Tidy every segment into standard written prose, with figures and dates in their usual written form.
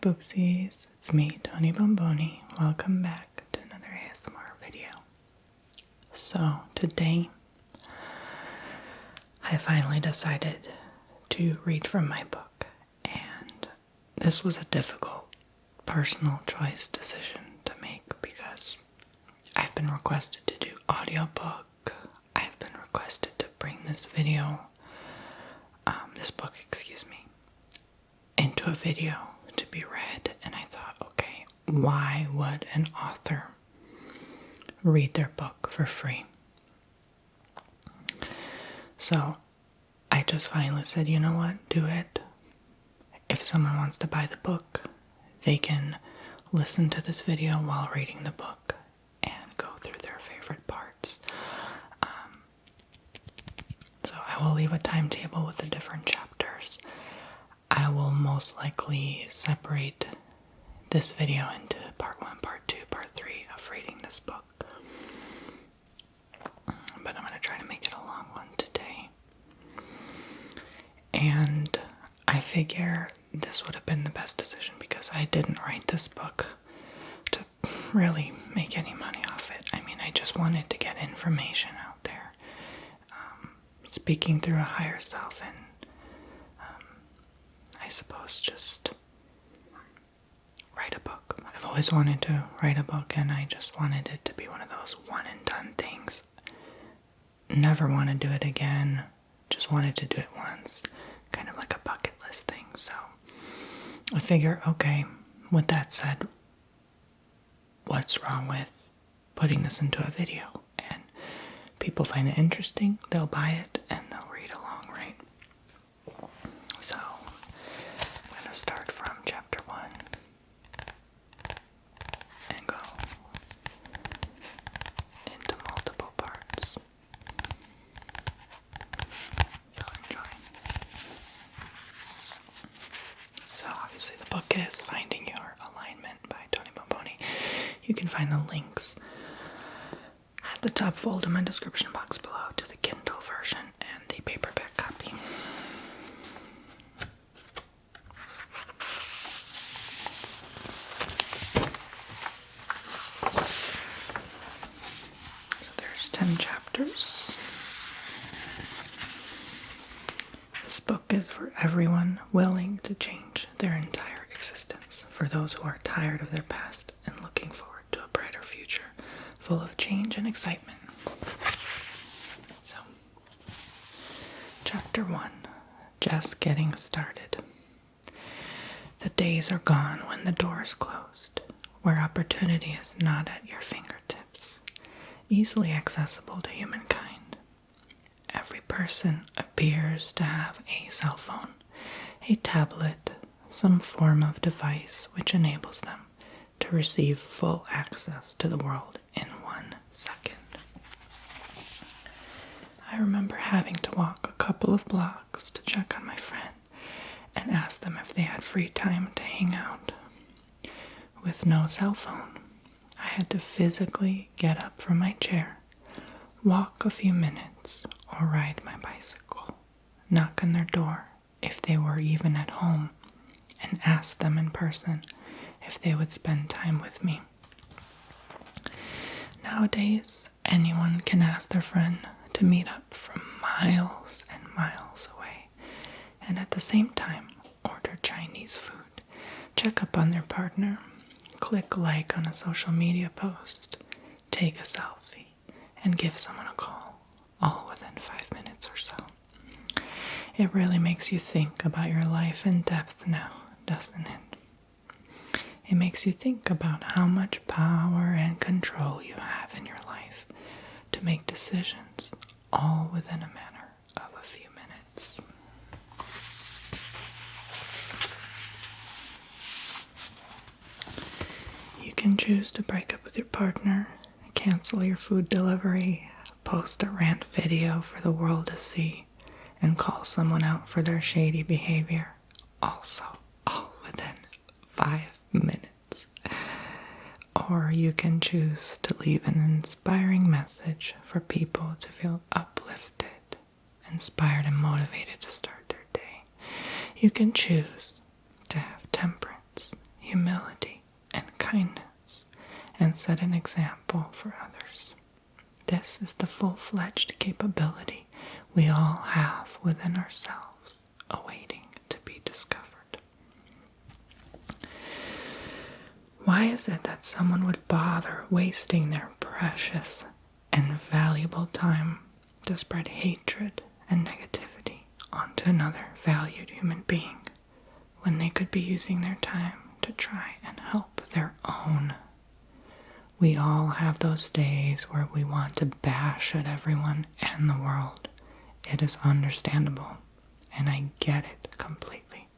spoopsies, it's me, Tony Bomboni. Welcome back to another ASMR video. So, today, I finally decided to read from my book, and this was a difficult personal choice decision to make because I've been requested to do audiobook, I've been requested to bring this book, into a video to be read, and I thought, okay, why would an author read their book for free? So I just finally said, you know what, do it. If someone wants to buy the book, they can listen to this video while reading the book and go through their favorite parts. So I will leave a timetable with the different chapters. I will most likely separate this video into part 1, part 2, part 3 of reading this book. But I'm going to try to make it a long one today. And I figure this would have been the best decision because I didn't write this book to really make any money off it. I mean, I just wanted to get information out there. Speaking through a higher self and I suppose just write a book. I've always wanted to write a book, and I just wanted it to be one of those one and done things. Never want to do it again. Just wanted to do it once. Kind of like a bucket list thing. So I figure, okay, with that said, what's wrong with putting this into a video? And people find it interesting, they'll buy it, and they'll read along, right? So I'm going to start from chapter 1 and go into multiple parts. So enjoy. So obviously the book is Finding Your Alignment by Tony Bomboni. You can find the links at the top fold in my description box below to the Kindle version and the paperback copy. So there's 10 chapters. This book is for everyone willing to change their entire existence, for those who are tired of their past and looking forward to a brighter future full of change and excitement. So, Chapter 1, Just Getting Started. The days are gone when the door is closed, where opportunity is not at your fingertips, easily accessible to humankind. Every person appears to have a cell phone, a tablet, some form of device which enables them to receive full access to the world in 1 second. I remember having to walk a couple of blocks to check on my friend and ask them if they had free time to hang out. With no cell phone, I had to physically get up from my chair, walk a few minutes, or ride my bicycle, knock on their door if they were even at home, and ask them in person if they would spend time with me. Nowadays, anyone can ask their friend to meet up from miles and miles away, and at the same time, order Chinese food, check up on their partner, click like on a social media post, take a selfie, and give someone a call, all within 5 minutes or so. It really makes you think about your life in depth now, doesn't it? It makes you think about how much power and control you have in your life to make decisions all within a matter of a few minutes. You can choose to break up with your partner, cancel your food delivery, post a rant video for the world to see, and call someone out for their shady behavior. Also, all within 5 minutes. Or you can choose to leave an inspiring message for people to feel uplifted, inspired, and motivated to start their day. You can choose to have temperance, humility, and kindness, and set an example for others. This is the full-fledged capability we all have within ourselves, awaiting to be discovered. Why is it that someone would bother wasting their precious and valuable time to spread hatred and negativity onto another valued human being when they could be using their time to try and help their own? We all have those days where we want to bash at everyone and the world. It is understandable, and I get it completely.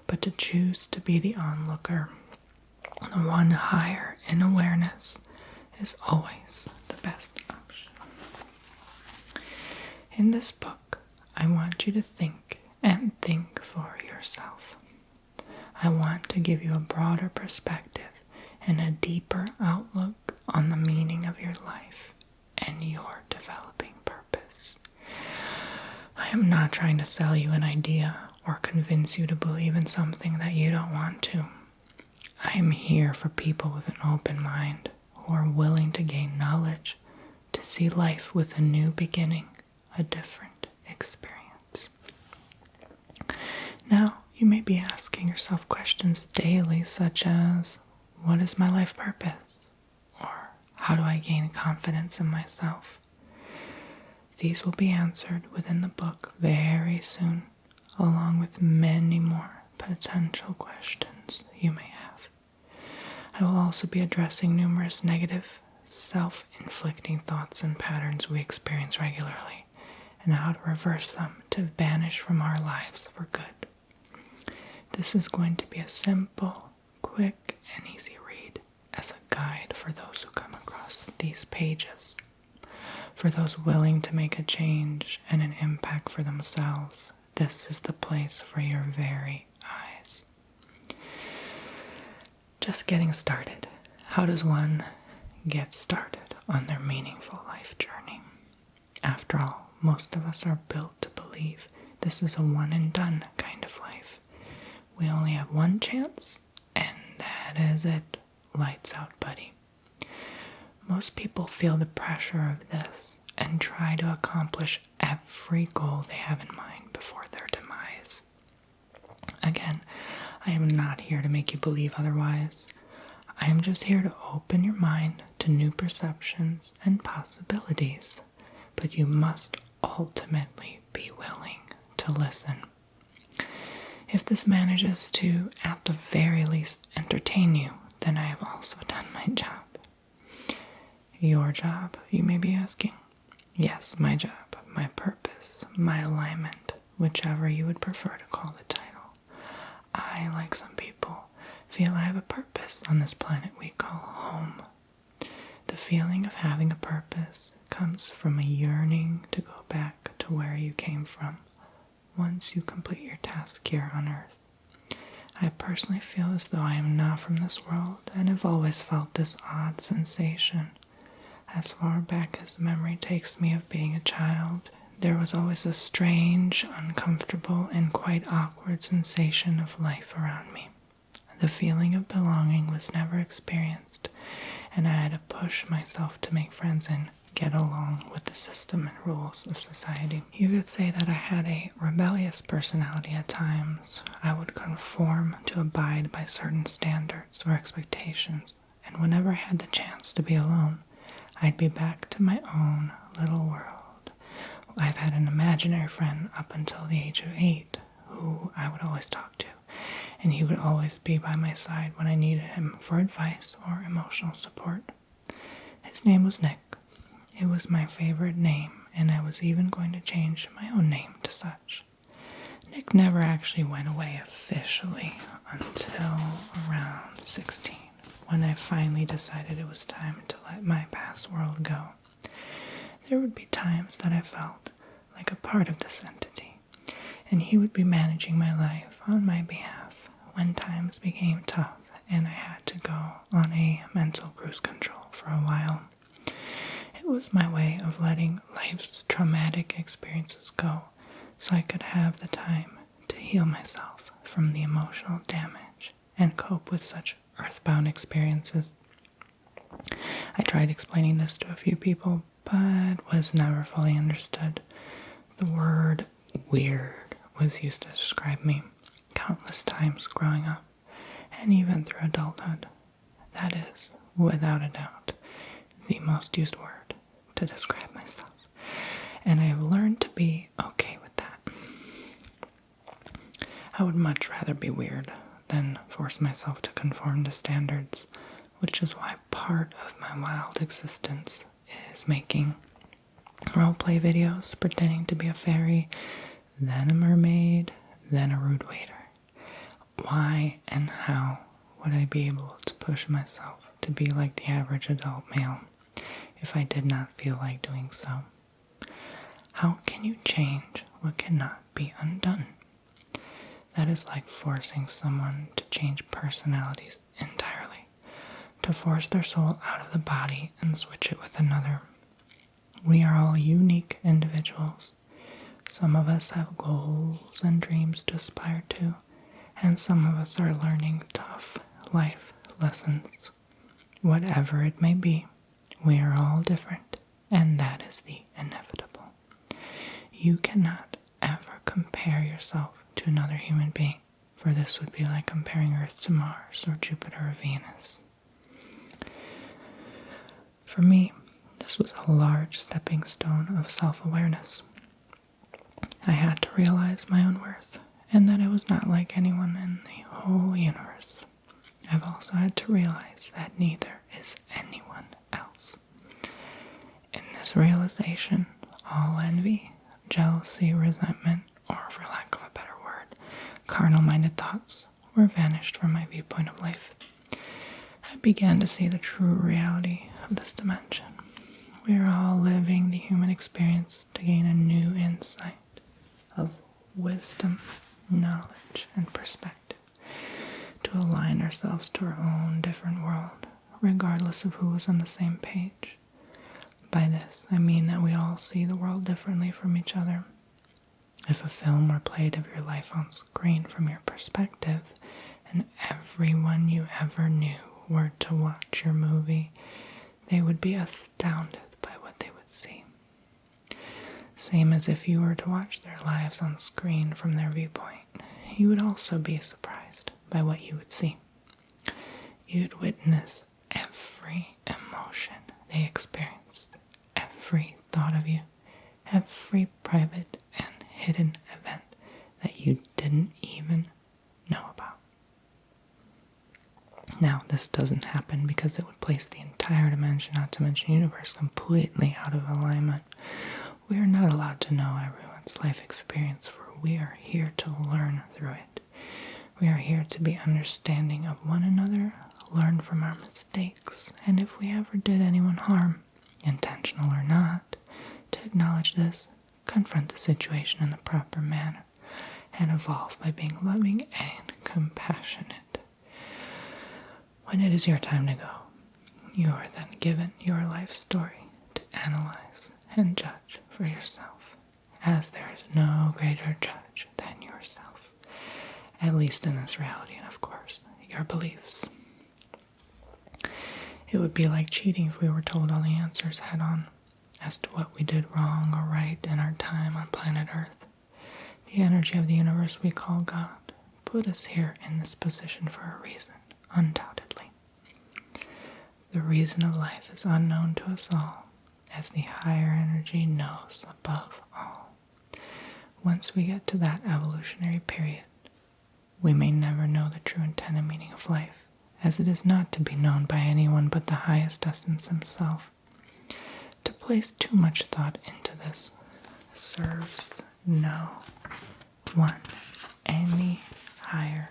But to choose to be the onlooker, the one higher in awareness, is always the best option. In this book, I want you to think and think for yourself. I want to give you a broader perspective and a deeper outlook on the meaning of your life and your developing purpose. I am not trying to sell you an idea or convince you to believe in something that you don't want to. I am here for people with an open mind who are willing to gain knowledge, to see life with a new beginning, a different experience. Now, you may be asking yourself questions daily such as, what is my life purpose? Or, how do I gain confidence in myself? These will be answered within the book very soon, along with many more potential questions you may have. I will also be addressing numerous negative, self-inflicting thoughts and patterns we experience regularly, and how to reverse them to vanish from our lives for good. This is going to be a simple, quick, and easy read as a guide for those who come across these pages. For those willing to make a change and an impact for themselves, this is the place for your very eyes. Just getting started. How does one get started on their meaningful life journey? After all, most of us are built to believe this is a one and done kind of life. We only have one chance, and that is it. Lights out, buddy. Most people feel the pressure of this and try to accomplish every goal they have in mind before their demise. Again, I am not here to make you believe otherwise. I am just here to open your mind to new perceptions and possibilities. But you must ultimately be willing to listen. If this manages to, at the very least, entertain you, then I have also done my job. Your job, you may be asking? Yes, my job, my purpose, my alignment, whichever you would prefer to call the title. I, like some people, feel I have a purpose on this planet we call home. The feeling of having a purpose comes from a yearning to go back to where you came from once you complete your task here on Earth. I personally feel as though I am not from this world and have always felt this odd sensation. As far back as memory takes me of being a child, there was always a strange, uncomfortable, and quite awkward sensation of life around me. The feeling of belonging was never experienced, and I had to push myself to make friends and get along with the system and rules of society. You could say that I had a rebellious personality at times. I would conform to abide by certain standards or expectations, and whenever I had the chance to be alone, I'd be back to my own little world. I've had an imaginary friend up until the age of 8 who I would always talk to, and he would always be by my side when I needed him for advice or emotional support. His name was Nick. It was my favorite name, and I was even going to change my own name to such. Nick never actually went away officially until around 16, when I finally decided it was time to let my past world go. There would be times that I felt like a part of this entity, and he would be managing my life on my behalf when times became tough and I had to go on a mental cruise control for a while. It was my way of letting life's traumatic experiences go so I could have the time to heal myself from the emotional damage and cope with such earthbound experiences. I tried explaining this to a few people, but was never fully understood. The word weird was used to describe me countless times growing up, and even through adulthood. That is, without a doubt, the most used word to describe myself. And I have learned to be okay with that. I would much rather be weird than force myself to conform to standards, which is why part of my wild existence is making roleplay videos pretending to be a fairy, then a mermaid, then a rude waiter. Why and how would I be able to push myself to be like the average adult male if I did not feel like doing so? How can you change what cannot be undone? That is like forcing someone to change personalities entirely, to force their soul out of the body and switch it with another. We are all unique individuals. Some of us have goals and dreams to aspire to, and some of us are learning tough life lessons. Whatever it may be, we are all different, and that is the inevitable. You cannot ever compare yourself to another human being, for this would be like comparing Earth to Mars or Jupiter or Venus. For me, this was a large stepping stone of self-awareness. I had to realize my own worth, and that I was not like anyone in the whole universe. I've also had to realize that neither is anyone else. In this realization, all envy, jealousy, resentment, or for lack of a better word, carnal-minded thoughts were vanished from my viewpoint of life. I began to see the true reality of this dimension. We are all living the human experience to gain a new insight of wisdom, knowledge, and perspective, to align ourselves to our own different world, regardless of who is on the same page. By this, I mean that we all see the world differently from each other. If a film were played of your life on screen from your perspective, and everyone you ever knew were to watch your movie, they would be astounded by what they would see. Same as if you were to watch their lives on screen from their viewpoint, you would also be surprised by what you would see. You'd witness every emotion they experienced, every thought of you, every private and hidden event that you didn't even know about. Now, this doesn't happen because it would place the entire dimension, not to mention universe, completely out of alignment. We are not allowed to know everyone's life experience, for we are here to learn through it. We are here to be understanding of one another, learn from our mistakes, and if we ever did anyone harm, intentional or not, to acknowledge this, confront the situation in the proper manner, and evolve by being loving and compassionate. When it is your time to go, you are then given your life story to analyze and judge for yourself, as there is no greater judge than yourself, at least in this reality, and of course, your beliefs. It would be like cheating if we were told all the answers head on as to what we did wrong or right in our time on planet Earth. The energy of the universe we call God put us here in this position for a reason, undoubtedly. The reason of life is unknown to us all, as the higher energy knows above all. Once we get to that evolutionary period, we may never know the true intent and meaning of life, as it is not to be known by anyone but the highest essence himself. To place too much thought into this serves no one any higher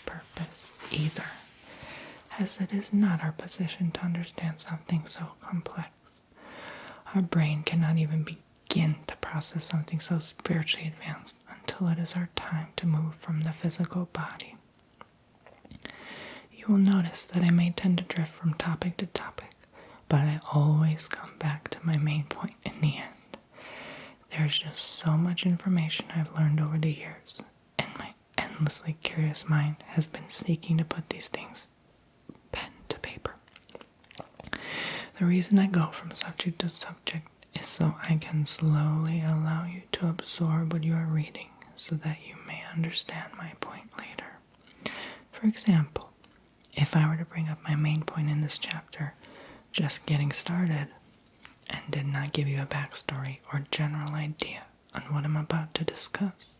purpose either, as it is not our position to understand something so complex. Our brain cannot even begin to process something so spiritually advanced until it is our time to move from the physical body. You will notice that I may tend to drift from topic to topic, but I always come back to my main point in the end. There's just so much information I've learned over the years, and my endless endlessly curious mind has been seeking to put these things pen to paper. The reason I go from subject to subject is so I can slowly allow you to absorb what you are reading so that you may understand my point later. For example, if I were to bring up my main point in this chapter, just getting started, and did not give you a backstory or general idea on what I'm about to discuss,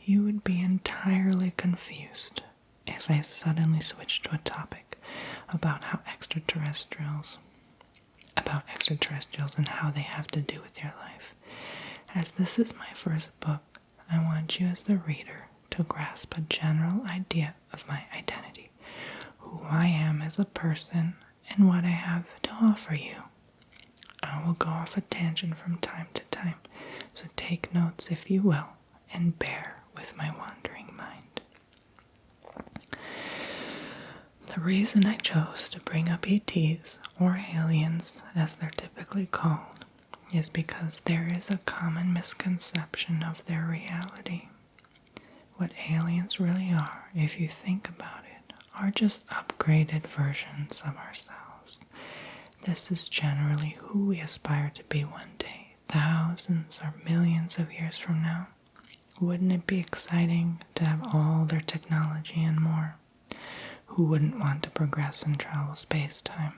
you would be entirely confused if I suddenly switched to a topic about extraterrestrials and how they have to do with your life. As this is my first book, I want you as the reader to grasp a general idea of my identity, who I am as a person, and what I have to offer you. I will go off a tangent from time to time, so take notes if you will, and bear with my wandering mind. The reason I chose to bring up ETs, or aliens as they're typically called, is because there is a common misconception of their reality. What aliens really are, if you think about it, are just upgraded versions of ourselves. This is generally who we aspire to be one day, thousands or millions of years from now. Wouldn't it be exciting to have all their technology and more? Who wouldn't want to progress and travel space-time?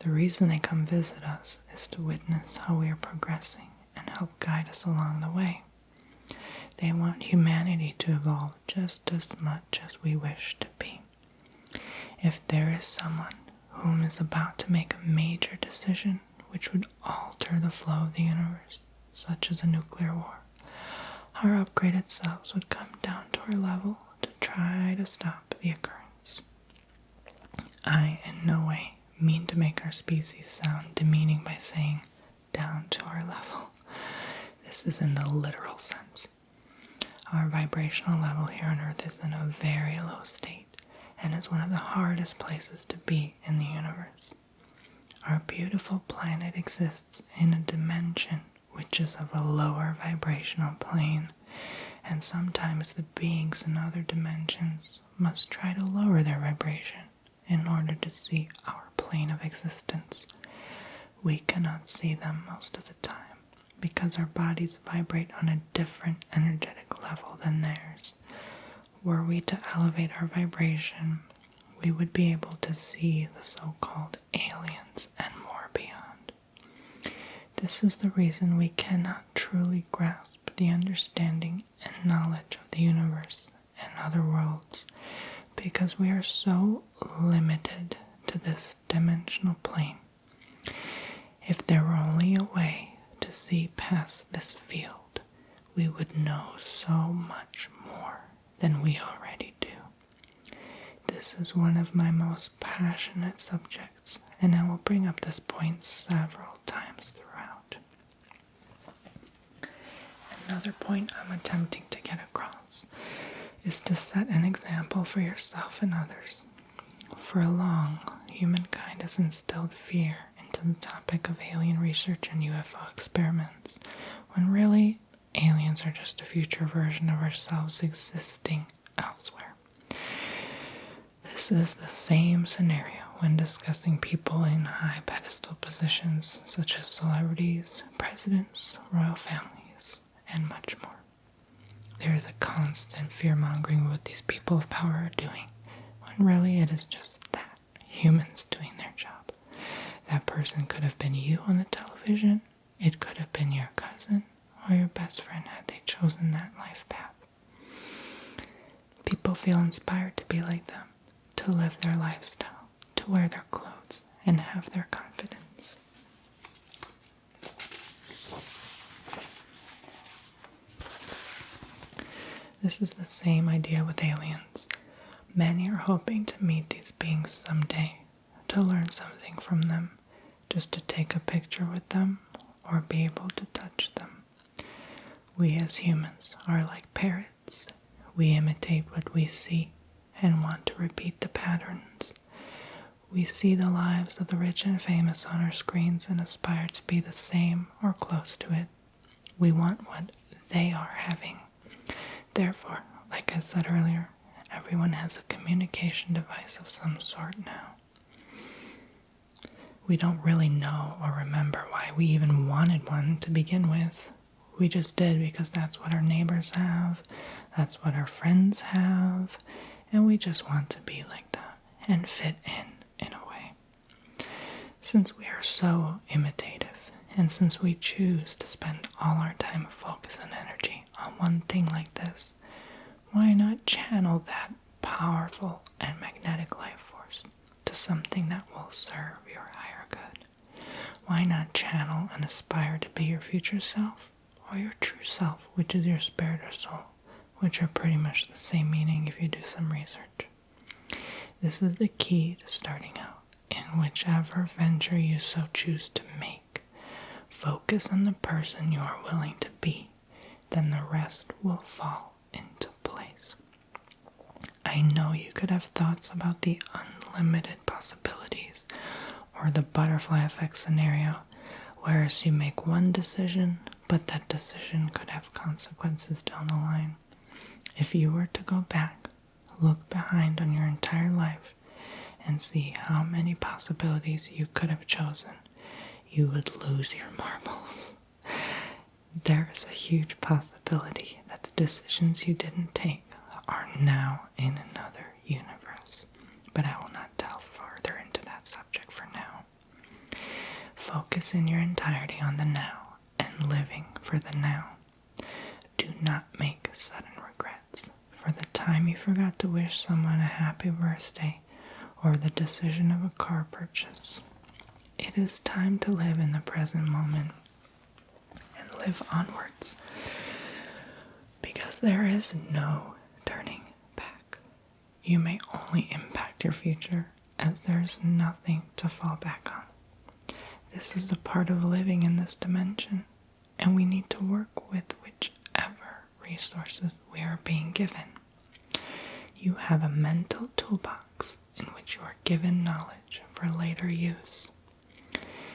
The reason they come visit us is to witness how we are progressing and help guide us along the way. They want humanity to evolve just as much as we wish to be. If there is someone whom is about to make a major decision which would alter the flow of the universe, such as a nuclear war, our upgraded selves would come down to our level to try to stop the occurrence. I in no way mean to make our species sound demeaning by saying down to our level. This is in the literal sense. Our vibrational level here on Earth is in a very low state and is one of the hardest places to be in the universe. Our beautiful planet exists in a dimension which is of a lower vibrational plane, and sometimes the beings in other dimensions must try to lower their vibration in order to see our plane of existence. We cannot see them most of the time because our bodies vibrate on a different energetic level than theirs. Were we to elevate our vibration, we would be able to see the so-called aliens and more beyond. This is the reason we cannot truly grasp the understanding and knowledge of the universe and other worlds, because we are so limited to this dimensional plane. If there were only a way to see past this field, we would know so much more than we already do. This is one of my most passionate subjects, and I will bring up this point several times throughout. Another point I'm attempting to get across is to set an example for yourself and others. For long, humankind has instilled fear into the topic of alien research and UFO experiments, when really, aliens are just a future version of ourselves existing elsewhere. This is the same scenario when discussing people in high pedestal positions such as celebrities, presidents, royal families, and much more. There is a constant fear-mongering of what these people of power are doing, when really it is just that, humans doing their job. That person could have been you on the television, it could have been your cousin, or your best friend had they chosen that life path. People feel inspired to be like them, to live their lifestyle, to wear their clothes, and have their confidence. This is the same idea with aliens. Many are hoping to meet these beings someday, to learn something from them, just to take a picture with them, or be able to touch them. We as humans are like parrots. We imitate what we see and want to repeat the patterns. We see the lives of the rich and famous on our screens and aspire to be the same or close to it. We want what they are having. Therefore, like I said earlier, everyone has a communication device of some sort now. We don't really know or remember why we even wanted one to begin with. We just did because that's what our neighbors have, that's what our friends have, and we just want to be like that and fit in a way. Since we are so imitative, and since we choose to spend all our time, focus, and energy on one thing like this, why not channel that powerful and magnetic life force to something that will serve your higher good? Why not channel and aspire to be your future self, or your true self, which is your spirit or soul, which are pretty much the same meaning if you do some research. This is the key to starting out in whichever venture you so choose to make. Focus on the person you are willing to be, then the rest will fall into place. I know you could have thoughts about the unlimited possibilities or the butterfly effect scenario, whereas you make one decision, but that decision could have consequences down the line. If you were to go back, look behind on your entire life, and see how many possibilities you could have chosen, you would lose your marbles. There is a huge possibility that the decisions you didn't take are now in another universe, but I will not delve further into that subject for now. Focus in your entirety on the now and living for the now. Do not make sudden regrets for the time you forgot to wish someone a happy birthday or the decision of a car purchase. It is time to live in the present moment and live onwards, because there is no turning back. You may only impact your future, as there is nothing to fall back on. This is the part of living in this dimension, and we need to work with whichever resources we are being given. You have a mental toolbox in which you are given knowledge for later use.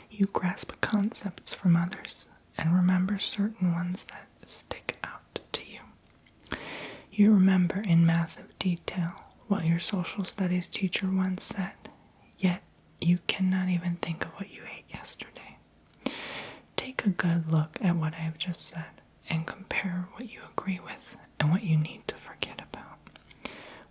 You grasp concepts from others and remember certain ones that stick out to you. You remember in massive detail what your social studies teacher once said, yet you cannot even think of what you ate yesterday. Take a good look at what I have just said and compare what you agree with and what you need to forget about.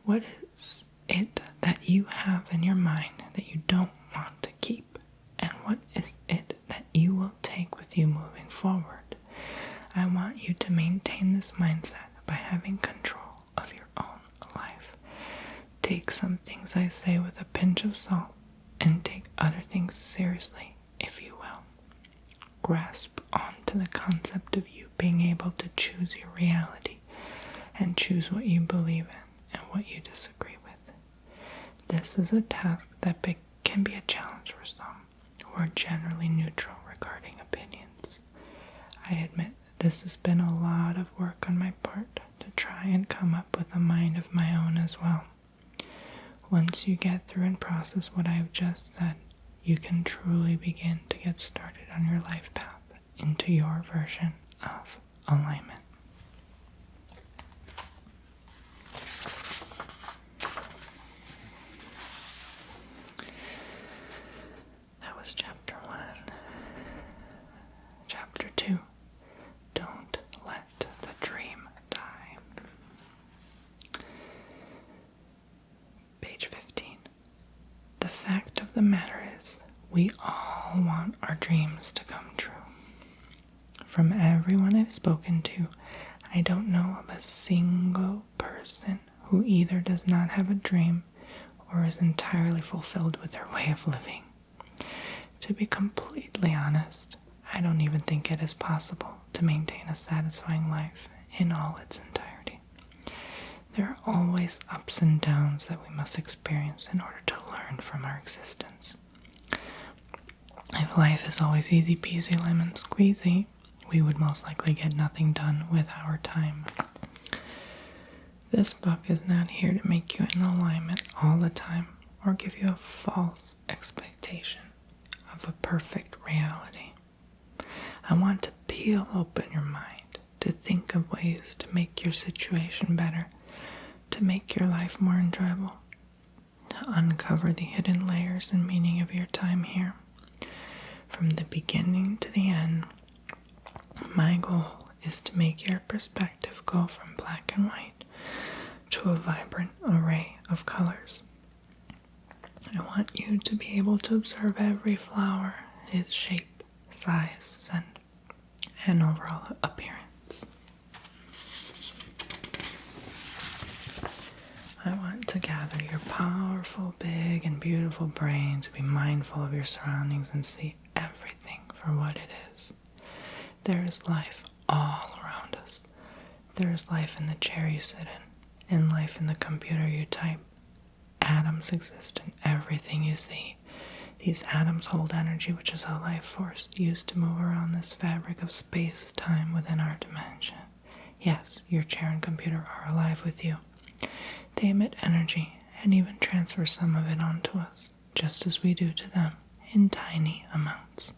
What is it that you have in your mind that you don't want to keep? And what is it that you will take with you moving forward? I want you to maintain this mindset by having control of your own life. Take some things I say with a pinch of salt, and take other things seriously, if you will. Grasp onto the concept of you being able to choose your reality, and choose what you believe in and what you disagree with. This is a task that can be a challenge for some who are generally neutral regarding opinions. I admit this has been a lot of work on my part to try and come up with a mind of my own as well. Once you get through and process what I have just said, you can truly begin to get started on your life path into your version of alignment. That was chapter 1. Chapter 2. Don't let the dream die. Page 15. The fact of the matter is, we all want our dreams to come true. From everyone I've spoken to, I don't know of a single person who either does not have a dream or is entirely fulfilled with their way of living. To be completely honest, I don't even think it is possible to maintain a satisfying life in all its entirety. There are always ups and downs that we must experience in order to learn from our existence. If life is always easy peasy lemon squeezy, we would most likely get nothing done with our time. This book is not here to make you in alignment all the time or give you a false expectation of a perfect reality. I want to peel open your mind to think of ways to make your situation better to make your life more enjoyable, to uncover the hidden layers and meaning of your time here. From the beginning to the end, my goal is to make your perspective go from black and white to a vibrant array of colors. I want you to be able to observe every flower, its shape, size, scent, and overall appearance. I want to gather your powerful, big, and beautiful brain to be mindful of your surroundings and see everything for what it is. There is life all around us. There is life in the chair you sit in, and life in the computer you type. Atoms exist in everything you see. These atoms hold energy, which is a life force used to move around this fabric of space-time within our dimension. Yes, your chair and computer are alive with you. They emit energy and even transfer some of it onto us, just as we do to them, in tiny amounts.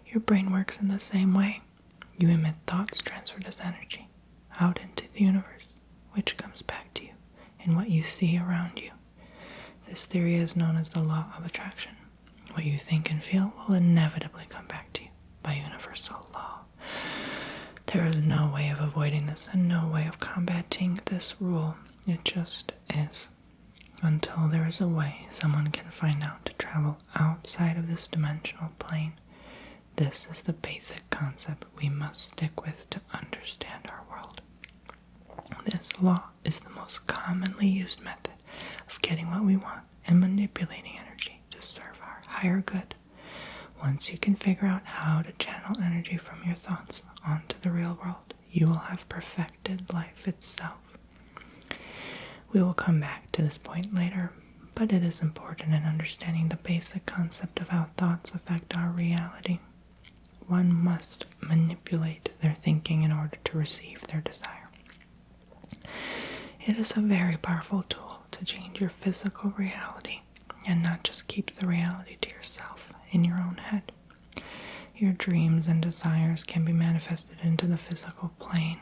Your brain works in the same way. You emit thoughts transferred as energy out into the universe, which comes back to you in what you see around you. This theory is known as the law of attraction. What you think and feel will inevitably come back to you by universal law. There is no way of avoiding this and no way of combating this rule. It just is. Until there is a way someone can find out to travel outside of this dimensional plane. This is the basic concept we must stick with to understand our world. This law is the most commonly used method of getting what we want and manipulating energy to serve our higher good. Once you can figure out how to channel energy from your thoughts onto the real world, you will have perfected life itself. We will come back to this point later, but it is important in understanding the basic concept of how thoughts affect our reality. One must manipulate their thinking in order to receive their desire. It is a very powerful tool to change your physical reality and not just keep the reality to yourself in your own head. Your dreams and desires can be manifested into the physical plane.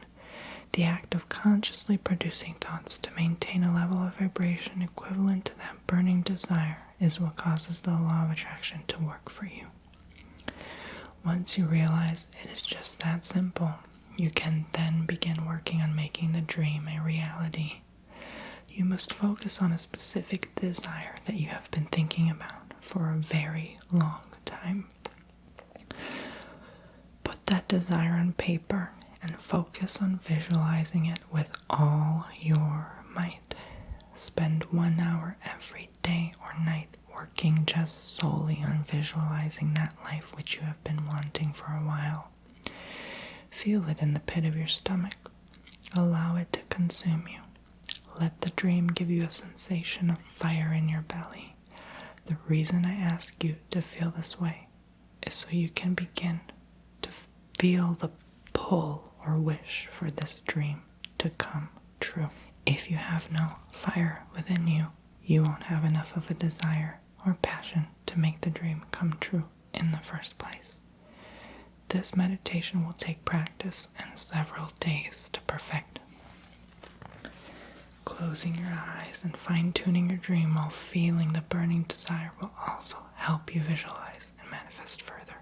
The act of consciously producing thoughts to maintain a level of vibration equivalent to that burning desire is what causes the law of attraction to work for you. Once you realize it is just that simple, you can then begin working on making the dream a reality. You must focus on a specific desire that you have been thinking about for a very long time. Put that desire on paper and focus on visualizing it with all your might. Spend 1 hour every day or night working just solely on visualizing that life which you have been wanting for a while. Feel it in the pit of your stomach. Allow it to consume you. Let the dream give you a sensation of fire in your belly. The reason I ask you to feel this way is so you can begin to feel the pull or wish for this dream to come true. If you have no fire within you, you won't have enough of a desire or passion to make the dream come true in the first place. This meditation will take practice and several days to perfect. Closing your eyes and fine-tuning your dream while feeling the burning desire will also help you visualize and manifest further.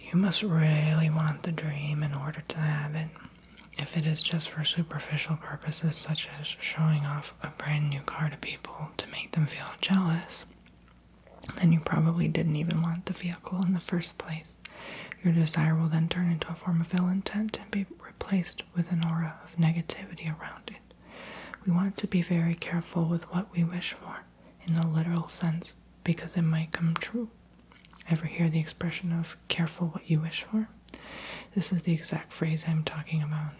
You must really want the dream in order to have it. If it is just for superficial purposes such as showing off a brand new car to people to make them feel jealous, then you probably didn't even want the vehicle in the first place. Your desire will then turn into a form of ill intent and be replaced with an aura of negativity around it. We want to be very careful with what we wish for, in the literal sense, because it might come true. Ever hear the expression of careful what you wish for? This is the exact phrase I'm talking about.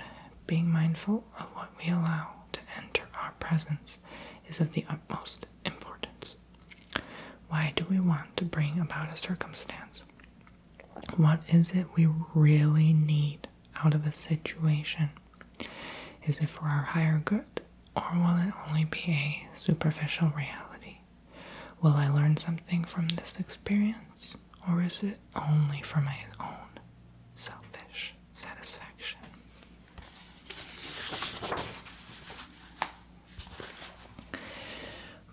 Being mindful of what we allow to enter our presence is of the utmost importance. Why do we want to bring about a circumstance? What is it we really need out of a situation? Is it for our higher good, or will it only be a superficial reality? Will I learn something from this experience, or is it only for my own selfish satisfaction?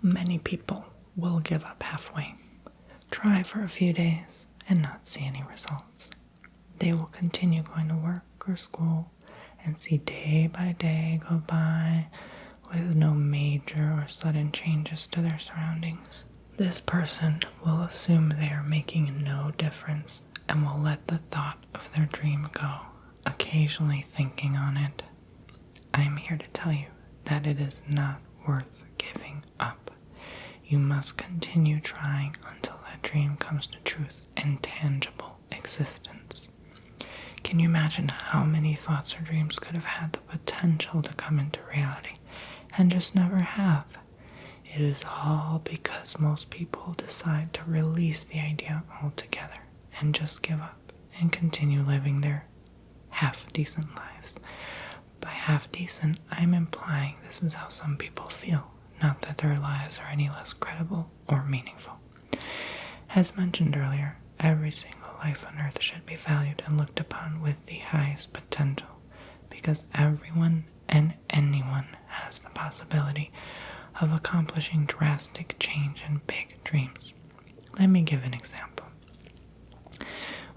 Many people will give up halfway, try for a few days, and not see any results. They will continue going to work or school and see day by day go by with no major or sudden changes to their surroundings. This person will assume they are making no difference and will let the thought of their dream go, occasionally thinking on it. I am here to tell you that it is not worth giving up. You must continue trying until that dream comes to truth and tangible existence. Can you imagine how many thoughts or dreams could have had the potential to come into reality and just never have? It is all because most people decide to release the idea altogether and just give up and continue living their half-decent lives. By half-decent, I'm implying this is how some people feel, not that their lives are any less credible or meaningful. As mentioned earlier, every single life on earth should be valued and looked upon with the highest potential, because everyone and anyone has the possibility of accomplishing drastic change and big dreams. Let me give an example.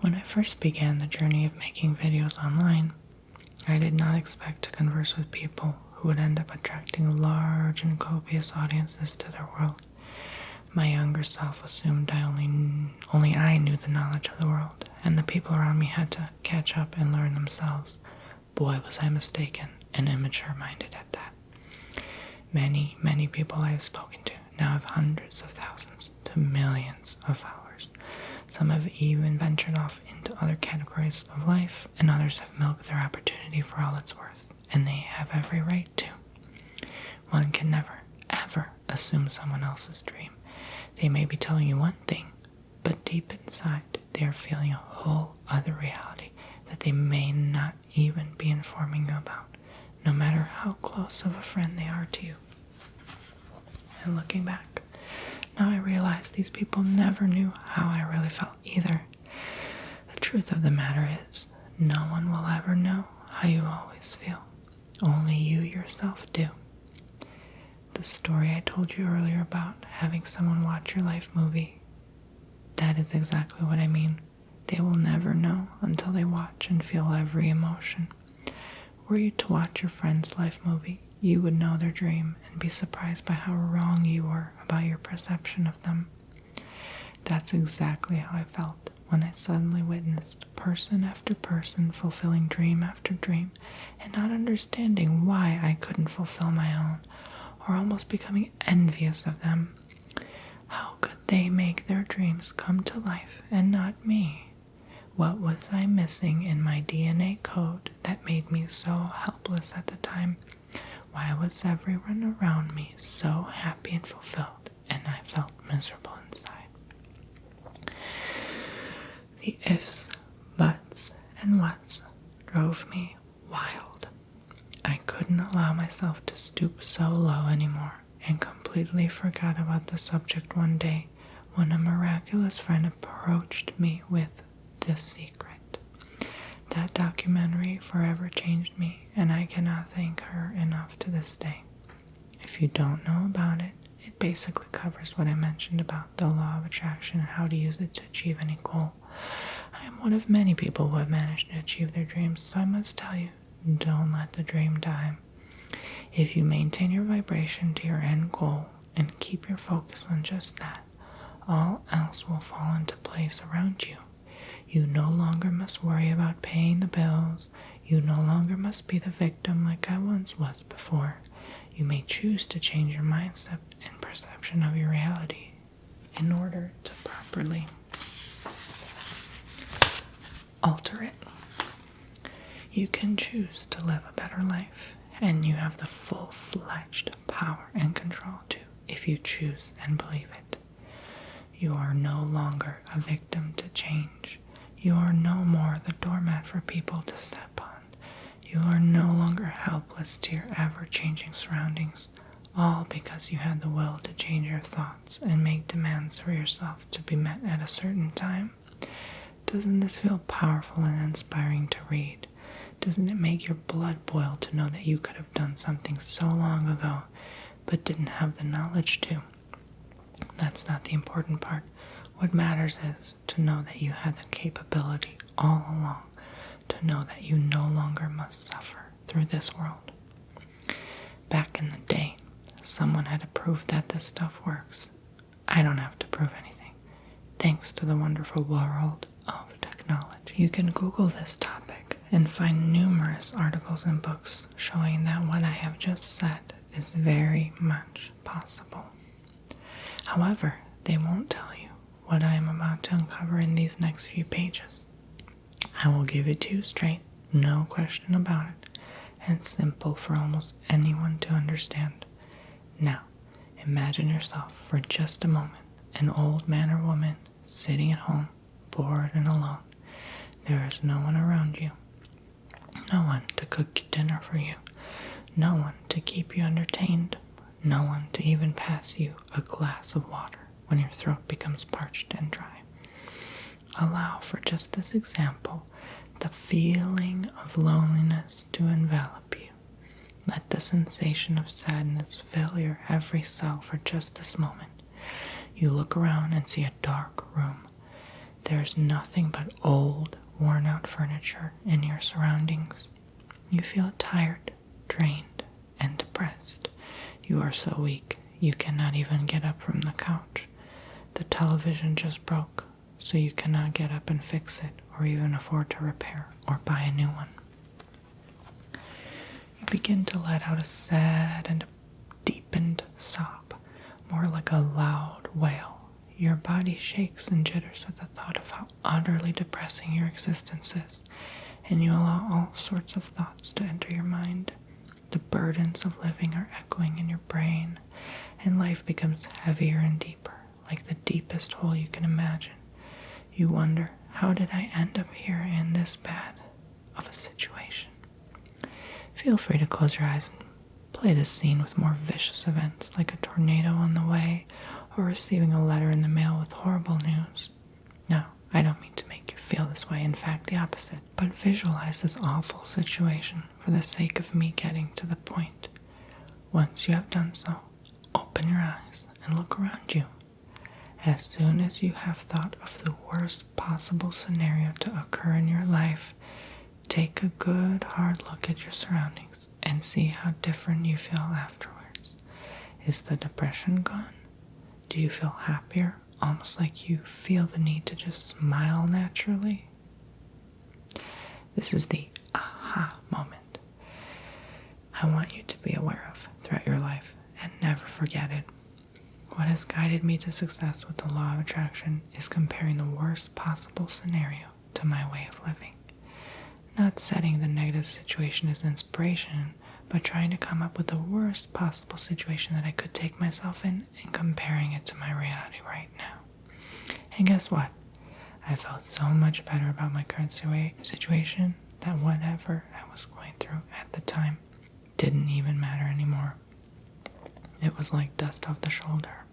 When I first began the journey of making videos online, I did not expect to converse with people who would end up attracting large and copious audiences to their world. My younger self assumed only I knew the knowledge of the world, and the people around me had to catch up and learn themselves. Boy, was I mistaken and immature-minded at that. Many, many people I have spoken to now have hundreds of thousands to millions of followers. Some have even ventured off into other categories of life, and others have milked their opportunity for all it's worth, and they have every right to. One can never, ever assume someone else's dream. They may be telling you one thing, but deep inside, they are feeling a whole other reality that they may not even be informing you about, no matter how close of a friend they are to you. And looking back, now I realize these people never knew how I really felt either. The truth of the matter is, no one will ever know how you always feel. Only you yourself do. The story I told you earlier about having someone watch your life movie, that is exactly what I mean. They will never know until they watch and feel every emotion. Were you to watch your friend's life movie, you would know their dream and be surprised by how wrong you were about your perception of them. That's exactly how I felt when I suddenly witnessed person after person fulfilling dream after dream and not understanding why I couldn't fulfill my own, or almost becoming envious of them. How could they make their dreams come to life and not me? What was I missing in my DNA code that made me so helpless at the time? Why was everyone around me so happy and fulfilled, and I felt miserable inside? The ifs, buts, and whats drove me wild. I couldn't allow myself to stoop so low anymore, and completely forgot about the subject one day when a miraculous friend approached me with The Secret. That documentary forever changed me, and I cannot thank her enough to this day. If you don't know about it, it basically covers what I mentioned about the law of attraction and how to use it to achieve any goal. I am one of many people who have managed to achieve their dreams, so I must tell you, don't let the dream die. If you maintain your vibration to your end goal and keep your focus on just that, all else will fall into place around you. You no longer must worry about paying the bills. You no longer must be the victim like I once was before. You may choose to change your mindset and perception of your reality in order to properly alter it. You can choose to live a better life, and you have the full-fledged power and control to, if you choose and believe it. You are no longer a victim to change. You are no more the doormat for people to step on. You are no longer helpless to your ever-changing surroundings, all because you had the will to change your thoughts and make demands for yourself to be met at a certain time. Doesn't this feel powerful and inspiring to read? Doesn't it make your blood boil to know that you could have done something so long ago, but didn't have the knowledge to? That's not the important part. What matters is to know that you had the capability all along, to know that you no longer must suffer through this world. Back in the day, someone had to prove that this stuff works. I don't have to prove anything, thanks to the wonderful world of technology. You can Google this topic and find numerous articles and books showing that what I have just said is very much possible. However, they won't tell you what I am about to uncover in these next few pages. I will give it to you straight, no question about it, and simple for almost anyone to understand. Now, imagine yourself for just a moment, an old man or woman sitting at home, bored and alone. There is no one around you, no one to cook dinner for you, no one to keep you entertained, no one to even pass you a glass of water when your throat becomes parched and dry. Allow for just this example the feeling of loneliness to envelop you. Let the sensation of sadness fill your every cell for just this moment. You look around and see a dark room. There's nothing but old, worn-out furniture in your surroundings. You feel tired, drained, and depressed. You are so weak, you cannot even get up from the couch. The television just broke, so you cannot get up and fix it, or even afford to repair or buy a new one. You begin to let out a sad and deepened sob, more like a loud wail. Your body shakes and jitters at the thought of how utterly depressing your existence is, and you allow all sorts of thoughts to enter your mind. The burdens of living are echoing in your brain, and life becomes heavier and deeper, like the deepest hole you can imagine. You wonder, how did I end up here in this bad of a situation? Feel free to close your eyes and play this scene with more vicious events, like a tornado on the way, or receiving a letter in the mail with horrible news. No, I don't mean to make you feel this way, in fact the opposite, but visualize this awful situation for the sake of me getting to the point. Once you have done so, open your eyes and look around you. As soon as you have thought of the worst possible scenario to occur in your life, take a good hard look at your surroundings and see how different you feel afterwards. Is the depression gone? Do you feel happier, almost like you feel the need to just smile naturally? This is the aha moment I want you to be aware of throughout your life and never forget it. What has guided me to success with the law of attraction is comparing the worst possible scenario to my way of living. Not setting the negative situation as inspiration, but trying to come up with the worst possible situation that I could take myself in and comparing it to my reality right now. And guess what? I felt so much better about my current situation that whatever I was going through at the time didn't even matter anymore. It was like dust off the shoulder.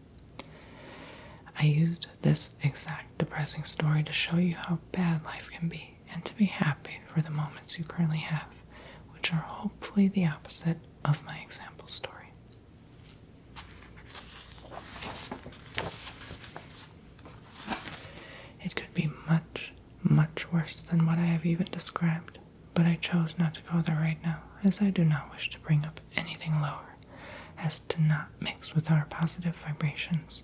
I used this exact depressing story to show you how bad life can be and to be happy for the moments you currently have, which are hopefully the opposite of my example story. It could be much, much worse than what I have even described, but I chose not to go there right now, as I do not wish to bring up anything lower, as to not mix with our positive vibrations.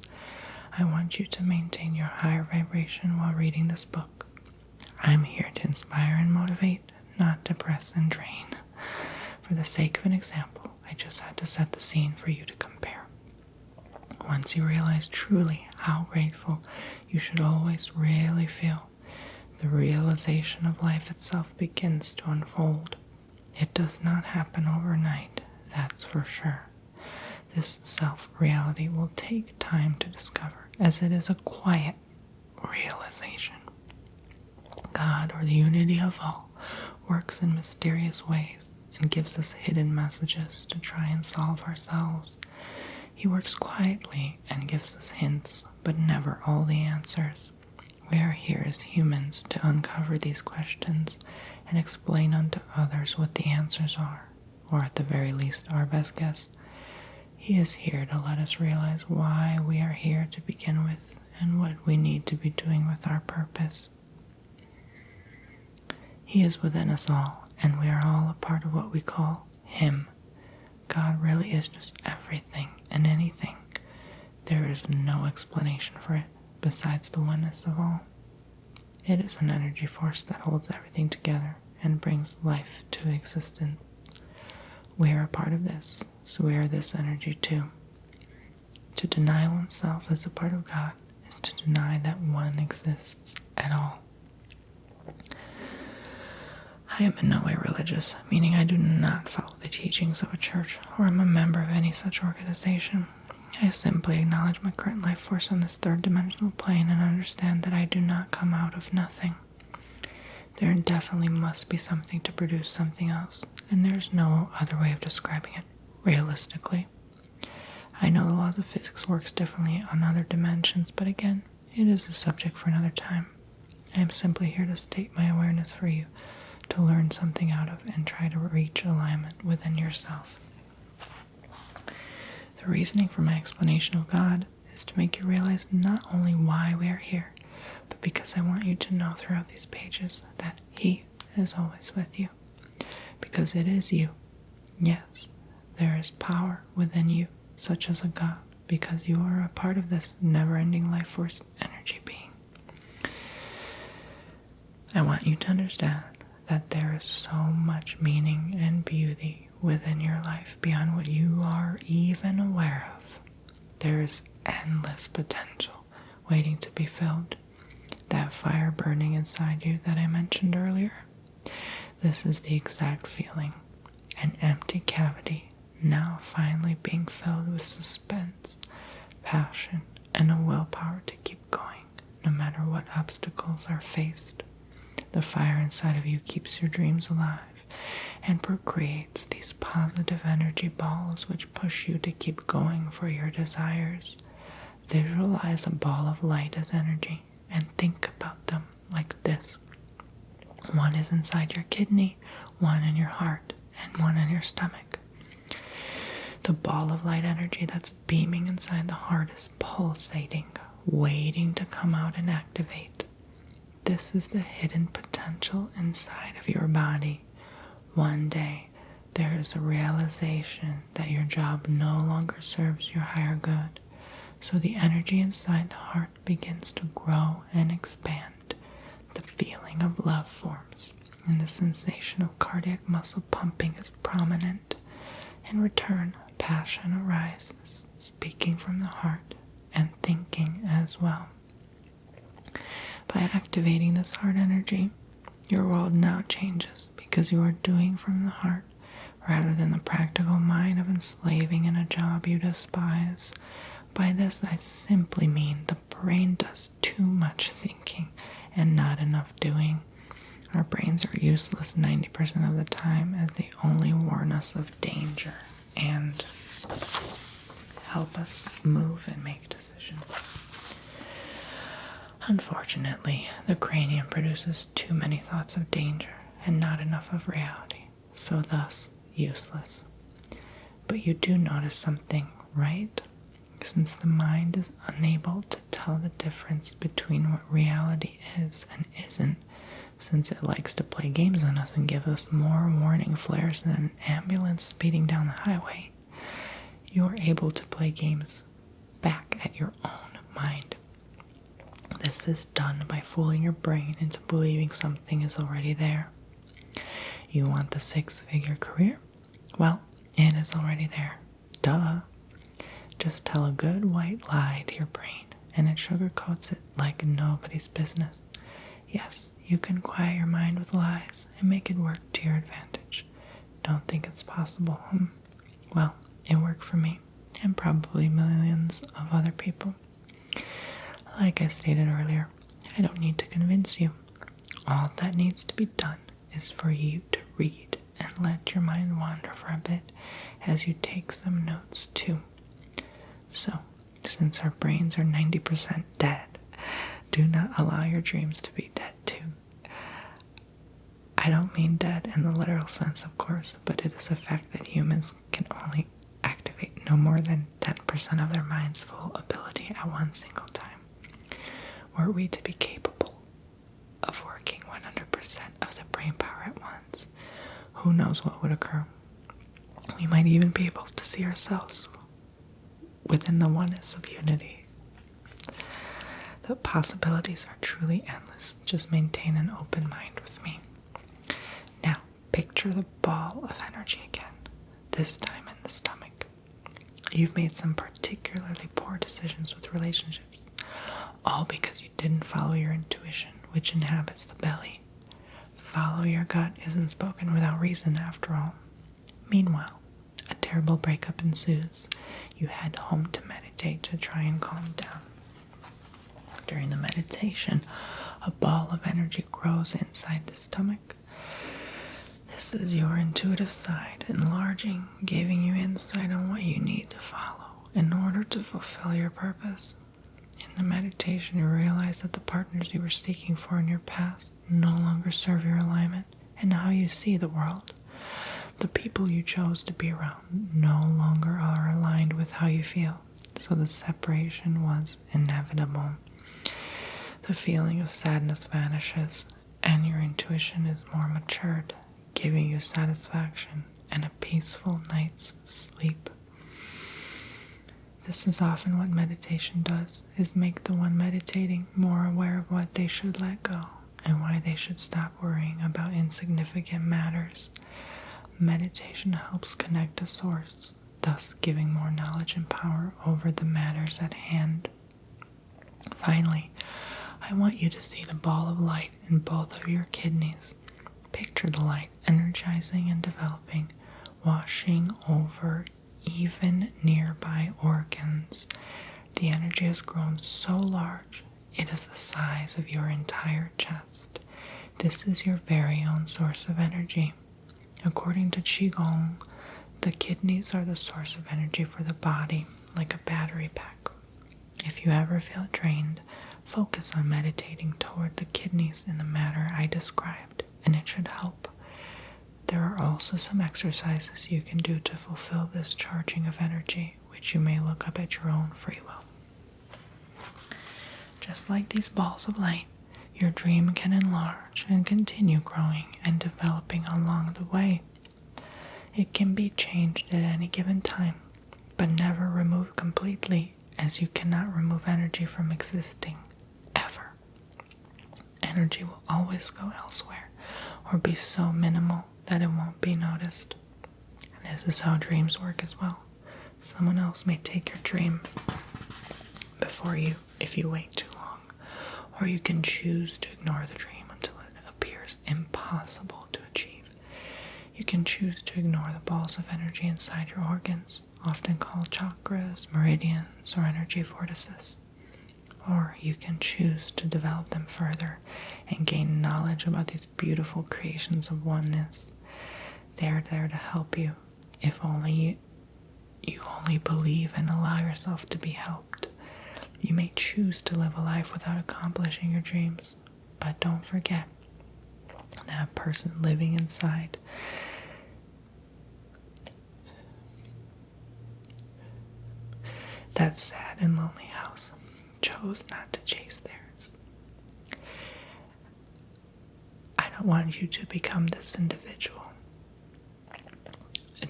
I want you to maintain your higher vibration while reading this book. I'm here to inspire and motivate, not depress and drain. For the sake of an example, I just had to set the scene for you to compare. Once you realize truly how grateful you should always really feel, the realization of life itself begins to unfold. It does not happen overnight, that's for sure. This self-reality will take time to discover, as it is a quiet realization. God, or the unity of all, works in mysterious ways and gives us hidden messages to try and solve ourselves. He works quietly and gives us hints, but never all the answers. We are here as humans to uncover these questions and explain unto others what the answers are, or at the very least our best guess. He is here to let us realize why we are here to begin with and what we need to be doing with our purpose. He is within us all, and we are all a part of what we call Him. God really is just everything and anything. There is no explanation for it besides the oneness of all. It is an energy force that holds everything together and brings life to existence. We are a part of this, so we are this energy too. To deny oneself as a part of God is to deny that one exists at all. I am in no way religious, meaning I do not follow the teachings of a church or am a member of any such organization. I simply acknowledge my current life force on this third dimensional plane and understand that I do not come out of nothing. There definitely must be something to produce something else, and there's no other way of describing it realistically. I know the laws of physics works differently on other dimensions, but again, it is a subject for another time. I am simply here to state my awareness for you, to learn something out of and try to reach alignment within yourself. The reasoning for my explanation of God is to make you realize not only why we are here, but because I want you to know throughout these pages that He is always with you. Because it is you. Yes, there is power within you, such as a God, because you are a part of this never-ending life force energy being. I want you to understand that there is so much meaning and beauty within your life beyond what you are even aware of. There is endless potential waiting to be filled. That fire burning inside you that I mentioned earlier. This is the exact feeling. An empty cavity now finally being filled with suspense, passion, and a willpower to keep going no matter what obstacles are faced. The fire inside of you keeps your dreams alive and procreates these positive energy balls which push you to keep going for your desires. Visualize a ball of light as energy and think about them like this. One is inside your kidney, one in your heart, and one in your stomach. The ball of light energy that's beaming inside the heart is pulsating, waiting to come out and activate. This is the hidden potential inside of your body. One day, there is a realization that your job no longer serves your higher good. So the energy inside the heart begins to grow and expand. The feeling of love forms, and the sensation of cardiac muscle pumping is prominent. In return, passion arises, speaking from the heart, and thinking as well. By activating this heart energy, your world now changes because you are doing from the heart rather than the practical mind of enslaving in a job you despise. By this, I simply mean the brain does too much thinking and not enough doing. Our brains are useless 90% of the time as they only warn us of danger and help us move and make decisions. Unfortunately, the cranium produces too many thoughts of danger and not enough of reality, so thus useless. But you do notice something, right? Since the mind is unable to tell the difference between what reality is and isn't, since it likes to play games on us and give us more warning flares than an ambulance speeding down the highway, you're able to play games back at your own mind. This is done by fooling your brain into believing something is already there. You want the 6-figure career? Well, it is already there. Duh. Just tell a good white lie to your brain, and it sugarcoats it like nobody's business. Yes, you can quiet your mind with lies and make it work to your advantage. Don't think it's possible, Well, it worked for me, and probably millions of other people. Like I stated earlier, I don't need to convince you. All that needs to be done is for you to read and let your mind wander for a bit as you take some notes too. So, since our brains are 90% dead, do not allow your dreams to be dead too. I don't mean dead in the literal sense, of course, but it is a fact that humans can only activate no more than 10% of their mind's full ability at one single time. Were we to be capable of working 100% of the brain power at once, who knows what would occur? We might even be able to see ourselves within the oneness of unity. The possibilities are truly endless. Just maintain an open mind with me. Now, picture the ball of energy again, this time in the stomach. You've made some particularly poor decisions with relationships, all because you didn't follow your intuition, which inhabits the belly. Follow your gut isn't spoken without reason, after all. Meanwhile, a terrible breakup ensues. You head home to meditate to try and calm down. During the meditation, a ball of energy grows inside the stomach. This is your intuitive side enlarging, giving you insight on what you need to follow in order to fulfill your purpose. In the meditation, you realize that the partners you were seeking for in your past no longer serve your alignment and how you see the world. The people you chose to be around no longer are aligned with how you feel, so the separation was inevitable. The feeling of sadness vanishes, and your intuition is more matured, giving you satisfaction and a peaceful night's sleep. This is often what meditation does, is make the one meditating more aware of what they should let go and why they should stop worrying about insignificant matters. Meditation helps connect to Source, thus giving more knowledge and power over the matters at hand. Finally, I want you to see the ball of light in both of your kidneys. Picture the light energizing and developing, washing over even nearby organs. The energy has grown so large, it is the size of your entire chest. This is your very own source of energy. According to Qigong, the kidneys are the source of energy for the body, like a battery pack. If you ever feel drained, focus on meditating toward the kidneys in the manner I described, and it should help. There are also some exercises you can do to fulfill this charging of energy, which you may look up at your own free will. Just like these balls of light, your dream can enlarge and continue growing and developing along the way. It can be changed at any given time, but never removed completely, as you cannot remove energy from existing, ever. Energy will always go elsewhere, or be so minimal that it won't be noticed. And this is how dreams work as well. Someone else may take your dream before you if you wait too long, or you can choose to ignore the dream until it appears impossible to achieve. You can choose to ignore the balls of energy inside your organs, often called chakras, meridians, or energy vortices. Or you can choose to develop them further and gain knowledge about these beautiful creations of oneness. They are there to help you, if only you only believe and allow yourself to be helped. You may choose to live a life without accomplishing your dreams, but don't forget that person living inside that sad and lonely house chose not to chase theirs. I don't want you to become this individual.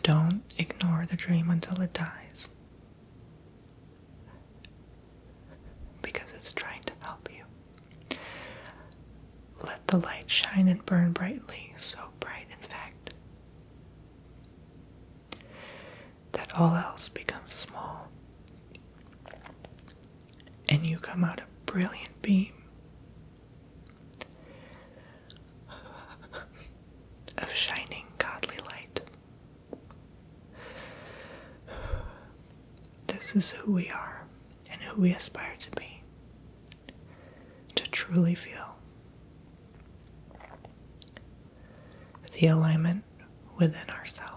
Don't ignore the dream until it dies, because it's trying to help you. Let the light shine and burn brightly, so bright, in fact, that all else becomes small, and you come out a brilliant beam of shining godly light. This is who we are and who we aspire to be, to truly feel the alignment within ourselves.